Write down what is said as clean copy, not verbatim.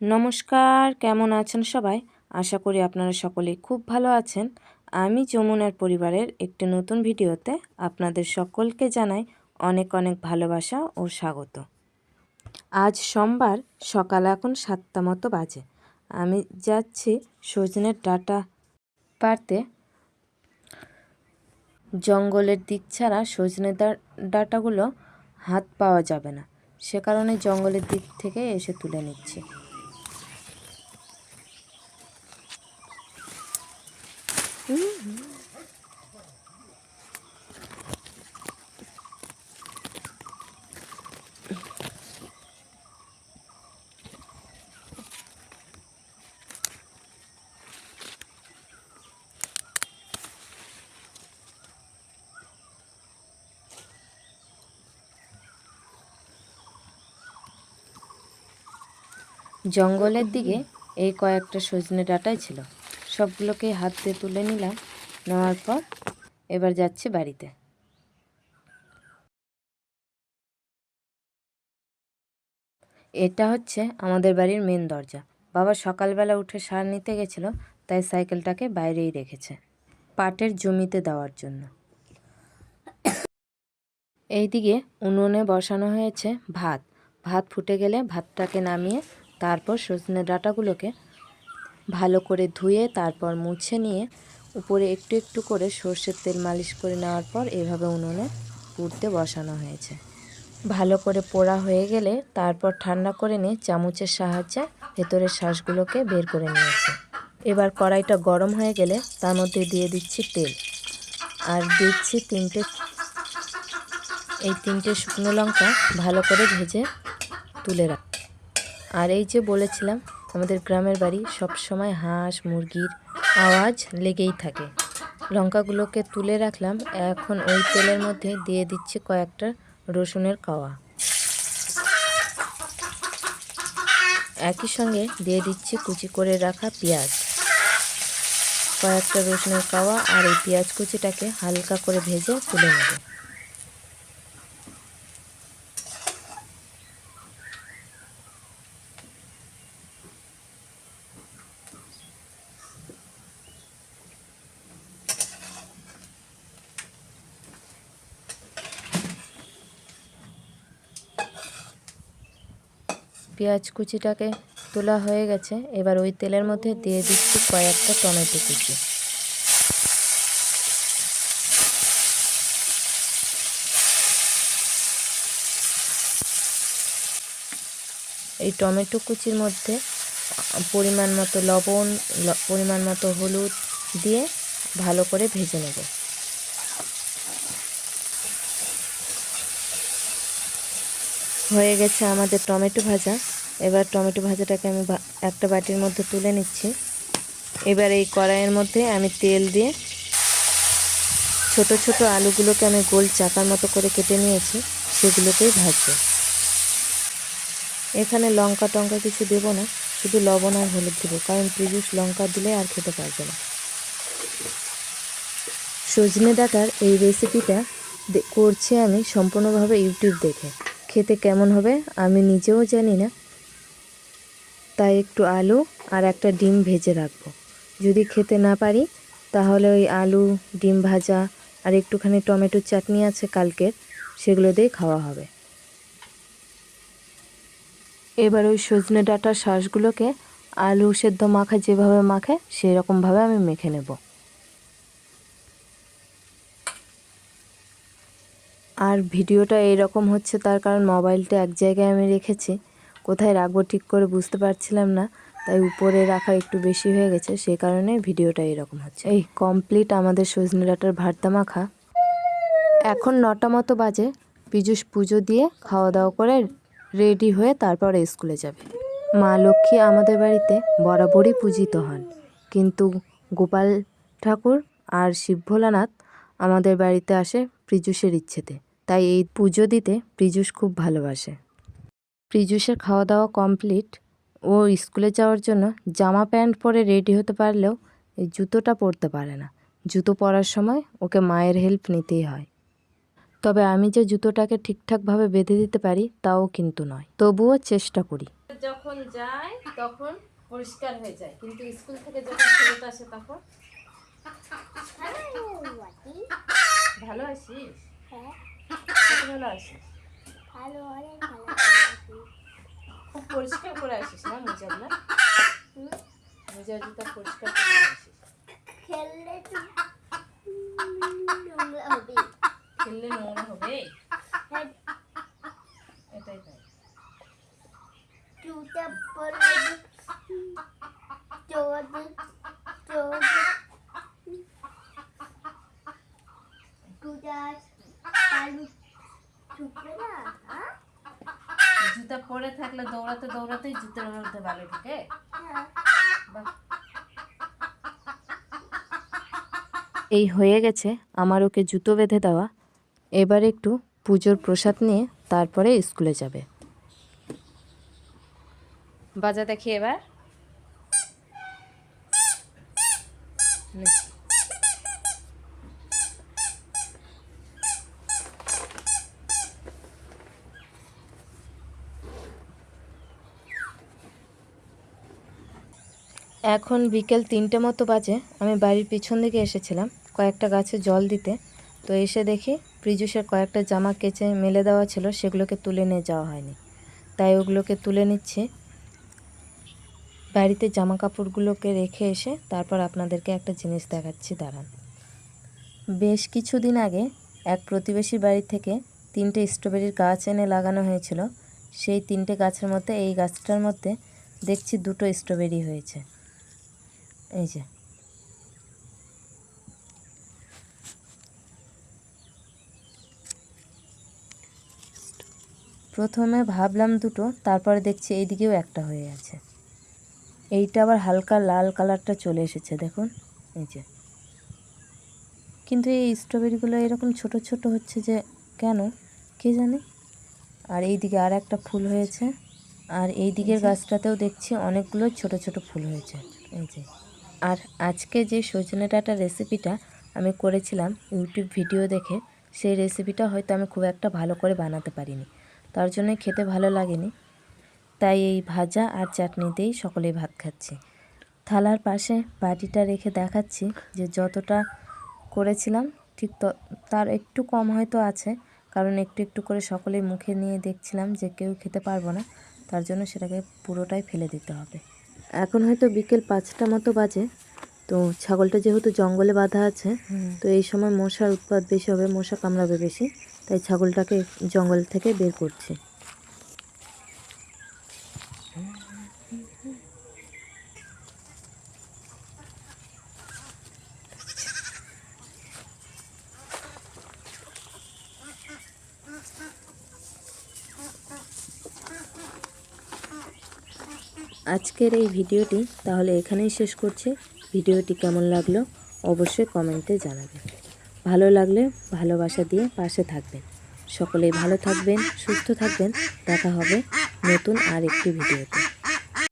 নমস্কার, কেমন আছেন সবাই? আশা করি আপনারা সকলেই খুব ভালো আছেন। আমি যমুনার পরিবারের একটি নতুন ভিডিওতে আপনাদের সকলকে জানাই অনেক অনেক ভালোবাসা ও স্বাগত। আজ সোমবার সকাল এখন 7টা মতো বাজে। আমি যাচ্ছি সজনের ডাঁটা পাড়তে। জঙ্গলের দিক ছাড়া সজনে ডাঁটাগুলো হাত পাওয়া যাবে না, সে কারণে জঙ্গলের দিক থেকে এসে তুলে নিচ্ছি। জঙ্গলের দিকে এই কয়েকটা সজনে ডাঁটাই ছিল, সবগুলোকে হাত দিয়ে তুলে নিলাম। নেওয়ার পর এবার যাচ্ছি বাড়িতে। এটা হচ্ছে আমাদের বাড়ির মেন দরজা। বাবা সকালবেলা উঠে সার নিতে গেছিলো, তাই সাইকেলটাকে বাইরেই রেখেছে পাটের জমিতে দেওয়ার জন্য। এইদিকে উনুনে বসানো হয়েছে ভাত। ভাত ফুটে গেলে ভাতটাকে নামিয়ে তারপর সজনে ডাঁটাগুলোকে ভালো করে ধুয়ে তারপর মুছে নিয়ে উপরে একটু একটু করে সর্ষের তেল মালিশ করে নেওয়ার পর এভাবে উনুনে পুড়তে বসানো হয়েছে। ভালো করে পোড়া হয়ে গেলে তারপর ঠান্ডা করে নিয়ে চামচের সাহায্যে ভেতরের শ্বাসগুলোকে বের করে নিয়েছে। এবার কড়াইটা গরম হয়ে গেলে তার মধ্যে দিয়ে দিচ্ছি তেল আর দিচ্ছি তিনটে শুকনো লঙ্কা ভালো করে ভেজে তুলে রাখ। আর এই যে বলেছিলাম, আমাদের গ্রামের বাড়ি সব সময় হাঁস মুরগির আওয়াজ লেগেই থাকে। লঙ্কাগুলোকে তুলে রাখলাম। এখন ওই তেলের মধ্যে দিয়ে দিচ্ছি কয়েকটা রসুনের কোয়া। একই সঙ্গে দিয়ে দিচ্ছি কুচি করে রাখা পেঁয়াজ। কয়েকটা রসুনের কোয়া আর এই পেঁয়াজ কুচিটাকে হালকা করে ভেজে তুলে নেব। পেঁয়াজ কুচিটাকে তোলা হয়ে গেছে। এবার ওই তেলের মধ্যে দিয়ে দিচ্ছি কয়েকটা টমেটো কুচি। এই টমেটো কুচির মধ্যে পরিমাণ মতো লবণ, পরিমাণ মতো হলুদ দিয়ে ভালো করে ভেজে নেব। হয়ে গেছে আমাদের টমেটো ভাজা। এবার টমেটো ভাজাটাকে আমি একটা বাটির মধ্যে তুলে নিচ্ছি। এবার এই কড়াইয়ের মধ্যে আমি তেল দিয়ে ছোট ছোট আলুগুলোকে আমি গোল চাকার মতো করে কেটে নিয়েছি, সেগুলোকেই ভাজবো। এখানে লঙ্কা টঙ্কা কিছু দেবো না, শুধু লবণ আর হলুদ দেবো, কারণ পীযূষ লঙ্কা দিলে আর খেতে পারবে না। সজনে ডাঁটার এই রেসিপিটা করছি আমি সম্পূর্ণভাবে ইউটিউব দেখে। খেতে কেমন হবে আমি নিজেও জানি না, তাই একটু আলু আর একটা ডিম ভেজে রাখবো। যদি খেতে না পারি তাহলে ওই আলু ডিম ভাজা আর একটুখানি টমেটোর চাটনি আছে কালকের, সেগুলো দিয়ে খাওয়া হবে। এবার ওই সজনে ডাঁটার শাঁসগুলোকে আলু সেদ্ধ মাখা যেভাবে মাখে সেই রকমভাবে আমি মেখে নেব। আর ভিডিওটা এইরকম হচ্ছে তার কারণ মোবাইলটা এক জায়গায় আমি রেখেছি, কোথায় রাখবো ঠিক করে বুঝতে পারছিলাম না, তাই উপরে রাখা একটু বেশি হয়ে গেছে, সেই কারণে ভিডিওটা এরকম হচ্ছে। এই কমপ্লিট আমাদের সজনে ডাঁটার ভর্তা মাখা। এখন 9টা মতো বাজে। পীযূষ পুজো দিয়ে খাওয়া দাওয়া করে রেডি হয়ে তারপর স্কুলে যাবে। মা লক্ষ্মী আমাদের বাড়িতে বরাবরই পূজিত হন, কিন্তু গোপাল ঠাকুর আর শিব ভোলানাথ আমাদের বাড়িতে আসে পীযূষের ইচ্ছেতে, তাই এই পুজো দিতে পীযূষ খুব ভালোবাসে। পীযূষের খাওয়া দাওয়া কমপ্লিট। ও স্কুলে যাওয়ার জন্য জামা প্যান্ট পরে রেডি হতে পারলেও এই জুতোটা পরতে পারে না। জুতো পরার সময় ওকে মায়ের হেল্প নিতেই হয়। তবে আমি যে জুতোটাকে ঠিকঠাকভাবে বেঁধে দিতে পারি তাও কিন্তু নয়, তবুও চেষ্টা করি। যখন যায় তখন পরিষ্কার হয়ে যায়, কিন্তু স্কুল থেকে যখন ফেরত আসে তখন ভালো আসিস। কত ভালো আসিস, খুব পরিষ্কার করে আসিস না মোজাগুলা, মোজা জুতা পরিষ্কার করে আসিস। খেললে নোংরা হবে, এটাই তাই। জুতা পরে থাকলে দৌড়াতে দৌড়াতেই জুতার মধ্যে ভালো ঢুকে। এই হয়ে গেছে আমার ওকে জুতো বেঁধে দেওয়া। এবার একটু পুজোর প্রসাদ নিয়ে তারপরে স্কুলে যাবে। বাজা দেখি এবার। এখন বিকেল 3টে মতো বাজে। আমি বাড়ির পিছন দিকে এসেছিলাম কয়েকটা গাছে জল দিতে। তো এসে দেখি প্রিজুষের কয়েকটা জামা কেচে মেলে দেওয়া ছিল, সেগুলোকে তুলে নিয়ে যাওয়া হয়নি, তাই ওগুলোকে তুলে নিচ্ছি। বাড়িতে জামা কাপড়গুলোকে রেখে এসে তারপর আপনাদেরকে একটা জিনিস দেখাচ্ছি, দাঁড়ান। বেশ কিছুদিন আগে এক প্রতিবেশীর বাড়ি থেকে 3টে স্ট্রবেরির গাছ এনে লাগানো হয়েছিল। সেই 3টে গাছের মধ্যে এই গাছটার মধ্যে দেখছি 2টো স্ট্রবেরি হয়েছে। এই যে প্রথমে ভাবলাম 2টো, তারপরে দেখছি এইদিকেও একটা হয়ে আছে। এইটা আবার হালকা লাল কালারটা চলে এসেছে, দেখুন এই যে। কিন্তু এই স্ট্রবেরিগুলো এরকম ছোট ছোট হচ্ছে যে কেন কে জানে। আর এইদিকে আর একটা ফুল হয়েছে, আর এই দিকের গাছটাতেও দেখছি অনেকগুলো ছোট ছোট ফুল হয়েছে, এই যে। আর আজকে যে সজনে ডাঁটার রেসিপিটা আমি করেছিলাম ইউটিউব ভিডিও দেখে, সেই রেসিপিটা হয়তো আমি খুব একটা ভালো করে বানাতে পারিনি, তার জন্য খেতে ভালো লাগেনি। তাই এই ভাজা আর চাটনি দিয়েই সকলেই ভাত খাচ্ছি। থালার পাশে বাটিটা রেখে দেখাচ্ছি যে যতটা করেছিলাম ঠিক তার একটু কম হয়তো আছে, কারণ একটু একটু করে সকলেই মুখে নিয়ে দেখছিলাম যে কেউ খেতে পারবো না, তার জন্য সেটাকে পুরোটাই ফেলে দিতে হবে। এখন হয়তো বিকেল 5টা মতো বাজে। তো ছাগলটা যেহেতু জঙ্গলে বাঁধা আছে, তো এই সময় মশার উৎপাত বেশি হবে, মশা কামড়াবে বেশি, তাই ছাগলটাকে জঙ্গল থেকে বের করছি। আজকের এই ভিডিওটি তাহলে এখানেই শেষ করছি। ভিডিওটি কেমন লাগলো অবশ্যই কমেন্টে জানাবেন। ভালো লাগলে ভালোবাসা দিয়ে পাশে থাকবেন। সকলেই ভালো থাকবেন, সুস্থ থাকবেন। দেখা হবে নতুন আর একটি ভিডিওতে।